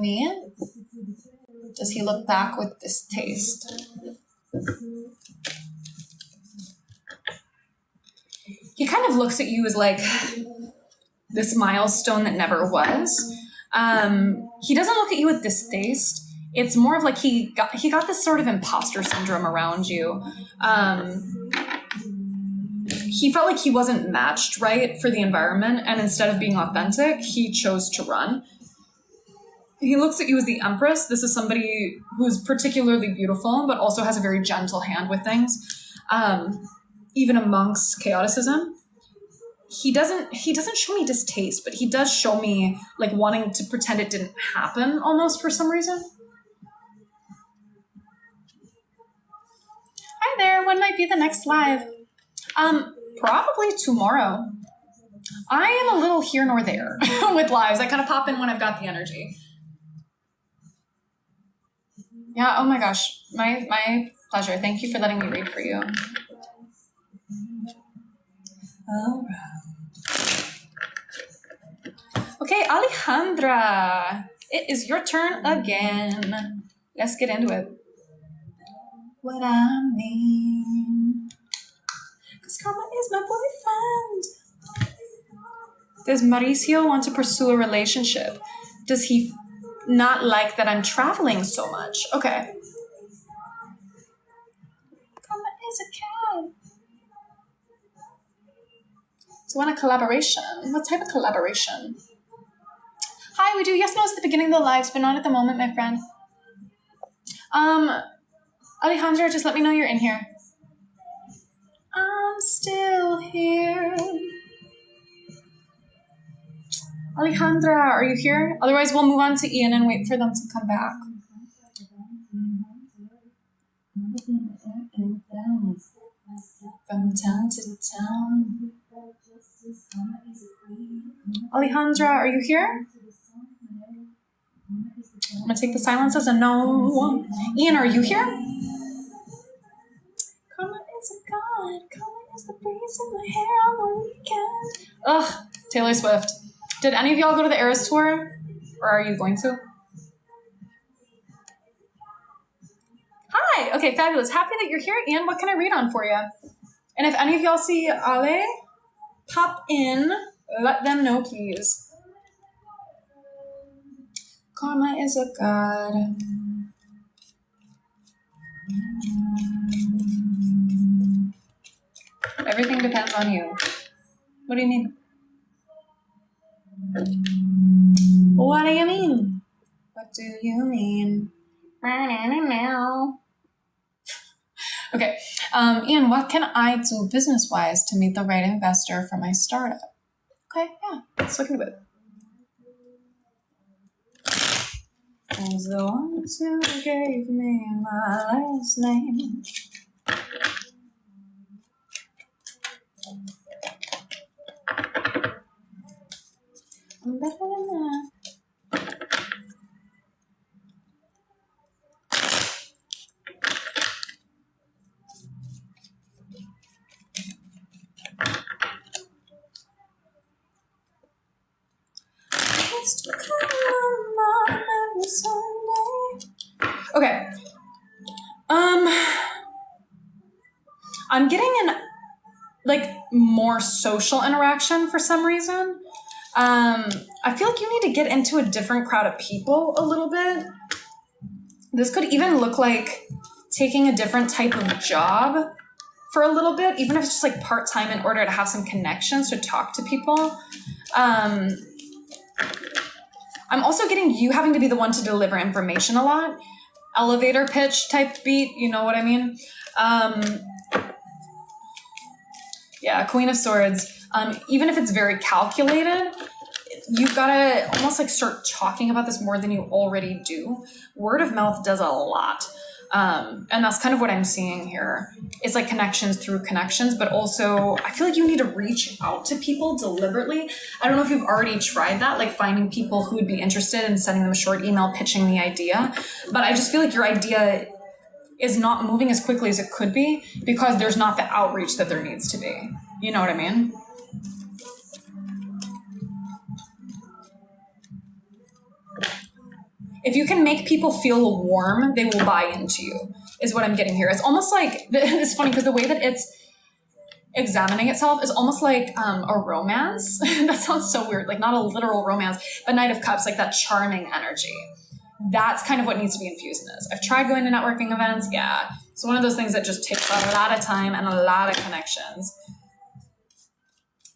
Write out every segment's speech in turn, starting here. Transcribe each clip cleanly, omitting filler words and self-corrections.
me? Does he look back with distaste? He kind of looks at you as like this milestone that never was. He doesn't look at you with distaste. It's more of like he got this sort of imposter syndrome around you. He felt like he wasn't matched right for the environment, and instead of being authentic, he chose to run. He looks at you as the Empress. This is somebody who's particularly beautiful, but also has a very gentle hand with things, even amongst chaoticism. He doesn't show me distaste, but he does show me like wanting to pretend it didn't happen almost for some reason. Hi there, when might be the next live? Probably tomorrow. I am a little here nor there with lives. I kind of pop in when I've got the energy. Yeah, oh my gosh, my pleasure. Thank you for letting me read for you. All right. Okay, Alejandra, it is your turn again. Let's get into it. What I mean, because karma is my boyfriend. Does Mauricio want to pursue a relationship? Does he not like that I'm traveling so much? Okay. Karma is a cat. So want a collaboration? What type of collaboration? Hi, we do yes no's at the beginning of the lives, but not at the moment, my friend. Alejandra, just let me know you're in here. I'm still here. Alejandra, are you here? Otherwise, we'll move on to Ian and wait for them to come back. From town to town. Alejandra, are you here? I'm going to take the silence as a no. Ian, are you here? Karma is a god. Karma is the breeze in my hair on the weekend. Ugh, Taylor Swift. Did any of y'all go to the Eras tour? Or are you going to? Hi. Okay, fabulous. Happy that you're here, Ian. What can I read on for you? And if any of y'all see Ale, pop in. Let them know, please. Karma is a god. Everything depends on you. What do you mean? What do you mean? What do you mean? Okay, Ian, what can I do business-wise to meet the right investor for my startup? Okay, yeah, let's look into it. As the ones who gave me my last name. I'm better than that. Okay. I'm getting an more social interaction for some reason. I feel like you need to get into a different crowd of people a little bit. This could even look like taking a different type of job for a little bit, even if it's just part-time in order to have some connections to talk to people. I'm also getting you having to be the one to deliver information a lot. Elevator pitch type beat, you know what I mean? Yeah, Queen of Swords. Even if it's very calculated, you've got to almost start talking about this more than you already do. Word of mouth does a lot. And that's kind of what I'm seeing here. It's connections through connections, but also I feel like you need to reach out to people deliberately. I don't know if you've already tried that, finding people who would be interested and sending them a short email pitching the idea. But I just feel like your idea is not moving as quickly as it could be because there's not the outreach that there needs to be. You know what I mean? If you can make people feel warm, they will buy into you, is what I'm getting here. It's almost like, it's funny because the way that it's examining itself is almost like a romance. That sounds so weird, like not a literal romance, but Knight of Cups, like that charming energy. That's kind of what needs to be infused in this. I've tried going to networking events. Yeah. It's one of those things that just takes a lot of time and a lot of connections.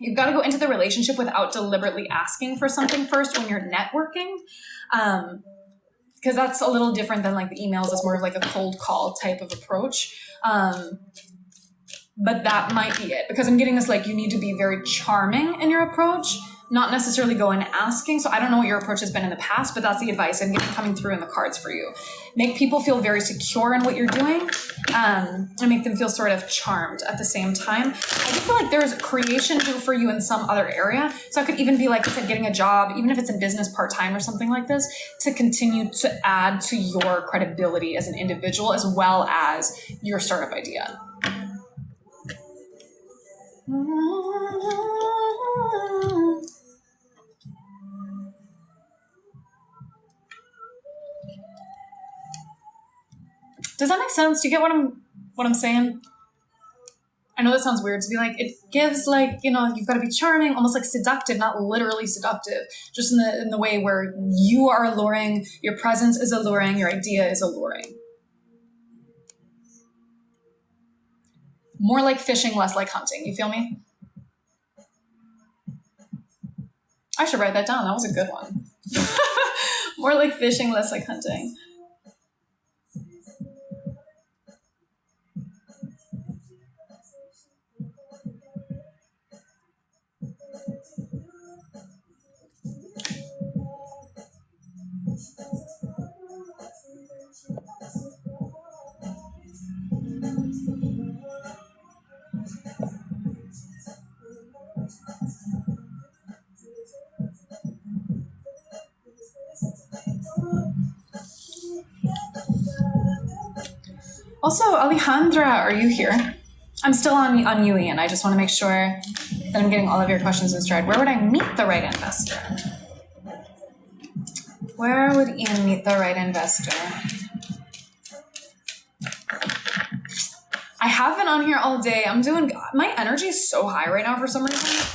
You've got to go into the relationship without deliberately asking for something first when you're networking. Because that's a little different than like the emails. It's more of like a cold call type of approach. But that might be it, because I'm getting this, like, you need to be very charming in your approach, not necessarily go in asking. So I don't know what your approach has been in the past, but that's the advice I'm getting coming through in the cards for you. Make people feel very secure in what you're doing, and make them feel sort of charmed at the same time. I do feel like there's creation due for you in some other area. So I could even be like I said, getting a job, even if it's in business part-time or something like this, to continue to add to your credibility as an individual, as well as your startup idea. Does that make sense? Do you get what I'm saying? I know that sounds weird to be like, it gives like, you know, you've got to be charming, almost like seductive, not literally seductive, just in the way where you are alluring, your presence is alluring, your idea is alluring. More like fishing, less like hunting. You feel me? I should write that down. That was a good one. More like fishing, less like hunting. Also, Alejandra, are you here? I'm still on you, Ian. I just want to make sure that I'm getting all of your questions in stride. Where would I meet the right investor? Where would Ian meet the right investor? I have been on here all day. My energy is so high right now for some reason.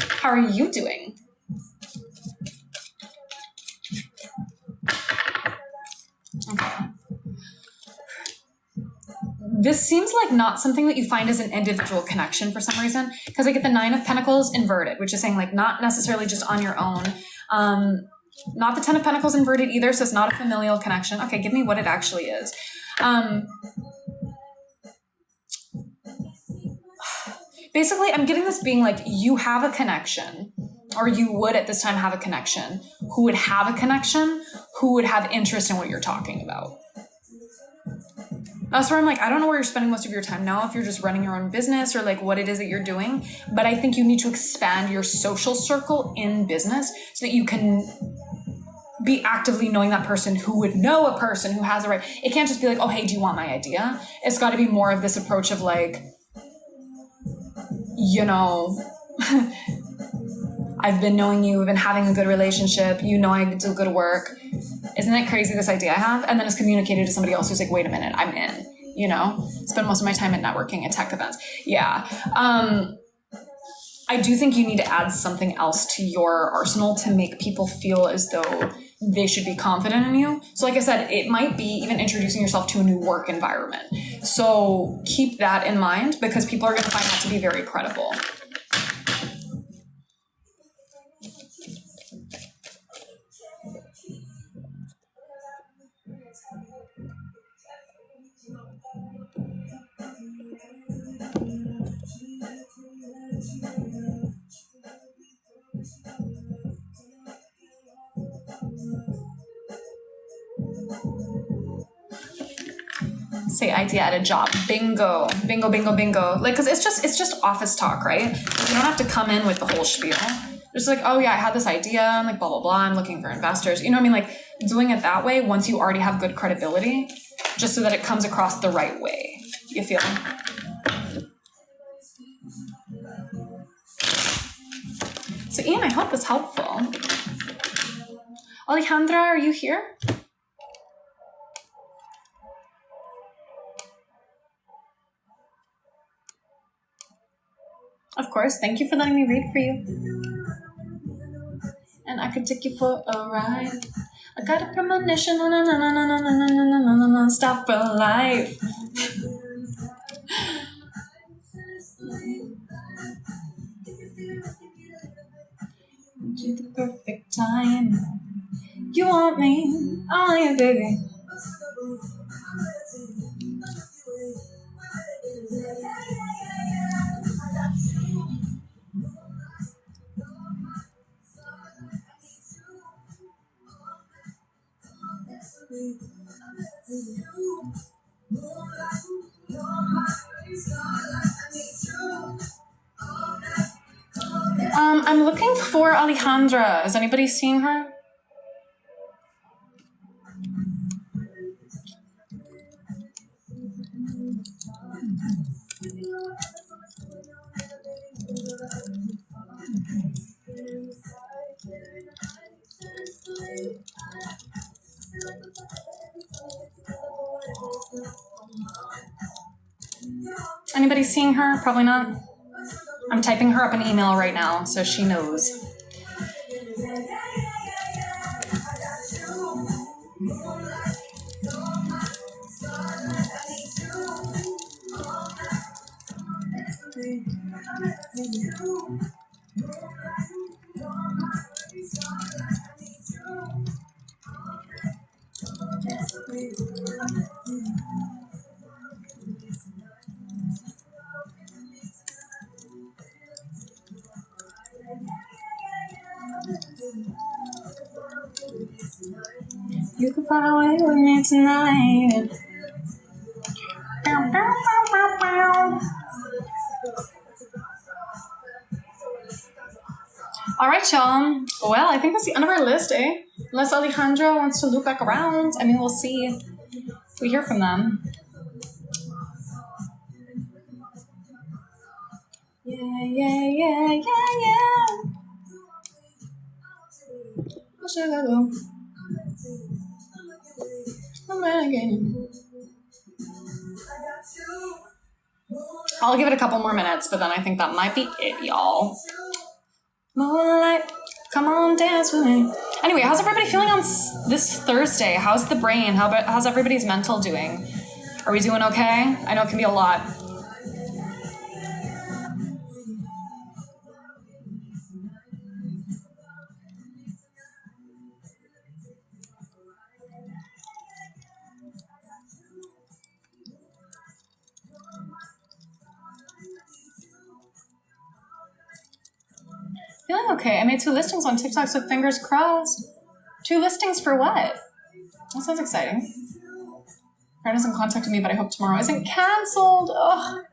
How are you doing? Okay. This seems like not something that you find as an individual connection for some reason, because I get the 9 of Pentacles inverted, which is saying like not necessarily just on your own. Not the 10 of Pentacles inverted either, so it's not a familial connection. Okay, give me what it actually is. Basically, I'm getting this being like you have a connection, or you would at this time have a connection, who would have a connection, who would have interest in what you're talking about. That's where I'm like, I don't know where you're spending most of your time now, if you're just running your own business or like what it is that you're doing, but I think you need to expand your social circle in business so that you can be actively knowing that person who would know a person who has a right. It can't just be like, oh, hey, do you want my idea? It's got to be more of this approach of like, you know, I've been knowing you, we've been having a good relationship, you know I do good work. Isn't it crazy, this idea I have? And then it's communicated to somebody else who's like, wait a minute, I'm in, you know? Spend most of my time at networking and tech events. Yeah. I do think you need to add something else to your arsenal to make people feel as though they should be confident in you. So like I said, it might be even introducing yourself to a new work environment. So keep that in mind, because people are going to find that to be very credible. Say idea at a job. Bingo, bingo, bingo, bingo. Like, cause it's just office talk, right? You don't have to come in with the whole spiel. Just like, oh yeah, I had this idea, I'm like, blah, blah, blah, I'm looking for investors. You know what I mean? Like doing it that way, once you already have good credibility, just so that it comes across the right way. You feel? So Ian, I hope that's helpful. Alejandra, are you here? Of course. Thank you for letting me read for you. And I could take you for a ride. I got a premonition, stop for life. You're the perfect time. You want me, I want you, baby. I'm looking for Alejandra. Is anybody seeing her? Anybody seeing her? Probably not. I'm typing her up an email right now so she knows. You can fly away with me tonight. Bow, bow, bow, bow, bow. All right, y'all. Well, I think that's the end of our list, eh? Unless Alejandra wants to loop back around. I mean, we'll see if we hear from them. Yeah. Where should I go? I'm again. I'll give it a couple more minutes, but then I think that might be it, y'all. Moonlight, come on, dance with me. Anyway, how's everybody feeling on this Thursday? How's the brain? How's everybody's mental doing? Are we doing okay? I know it can be a lot. Feeling okay. I made 2 listings on TikTok, so fingers crossed. 2 listings for what? That sounds exciting. Friend hasn't contacted me, but I hope tomorrow isn't canceled. Ugh.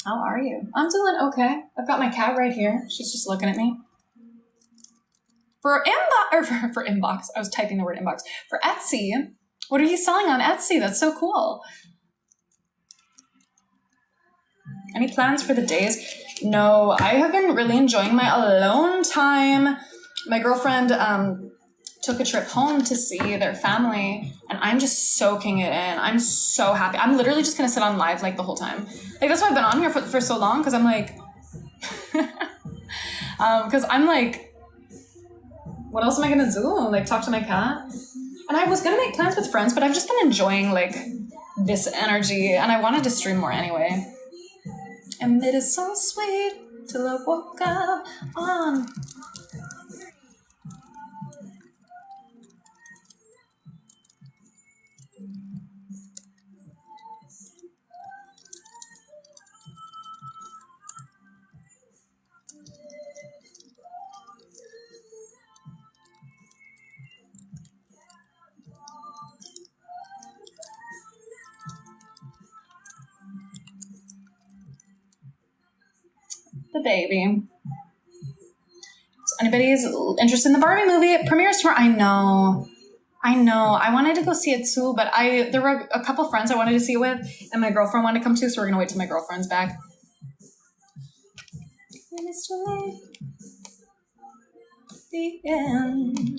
How are you? I'm doing okay. I've got my cat right here. She's just looking at me. For inbox, I was typing the word inbox. For Etsy, what are you selling on Etsy? That's so cool. Any plans for the days? No, I have been really enjoying my alone time. My girlfriend took a trip home to see their family, and I'm just soaking it in. I'm so happy. I'm literally just gonna sit on live like the whole time. Like that's why I've been on here for so long, because I'm like, what else am I gonna do? Like talk to my cat? And I was gonna make plans with friends, but I've just been enjoying like this energy, and I wanted to stream more anyway. And it is so sweet till I woke up on. The baby. So anybody's interested in the Barbie movie? It premieres tomorrow. I know. I wanted to go see it too, but there were a couple friends I wanted to see it with, and my girlfriend wanted to come too, so we're gonna wait till my girlfriend's back. the end.